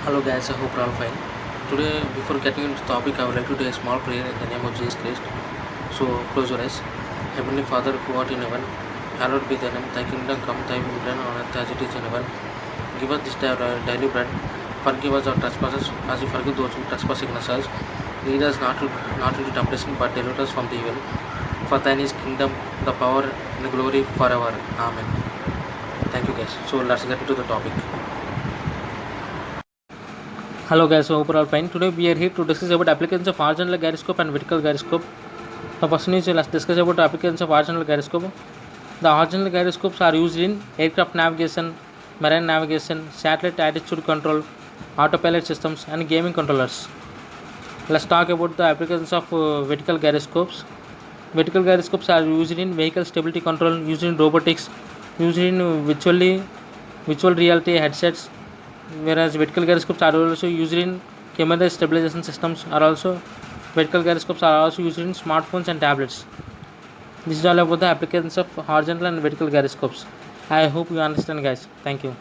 Hello guys, I hope you're all fine. Today, before getting into the topic, I would like to do a small prayer in the name of Jesus Christ. So close your eyes. Heavenly Father, who art in heaven, hallowed be thy name. Thy kingdom come, thy will be done on earth as it is in heaven. Give us this day our daily bread. Forgive us our trespasses, as we forgive those who trespass against us. Lead us not into temptation, but deliver us from the evil. For thine is kingdom, the power, and the glory forever. Amen. Thank you guys. So let's get into the topic. Hello guys, so hope you're all fine. Today we are here to discuss about applications of horizontal gyroscope and vertical gyroscope. The first is let's discuss about the applications of horizontal gyroscope. The horizontal gyroscopes are used in aircraft navigation, marine navigation, satellite attitude control, autopilot systems, and gaming controllers. Let's talk about the applications of vertical gyroscopes. Vertical gyroscopes are used in vehicle stability control, used in robotics, used in virtual reality headsets, whereas vertical gyroscopes are also used in camera stabilization systems. Vertical gyroscopes are also used in smartphones and tablets. This is all about the applications of horizontal and vertical gyroscopes. I hope you understand guys. Thank you.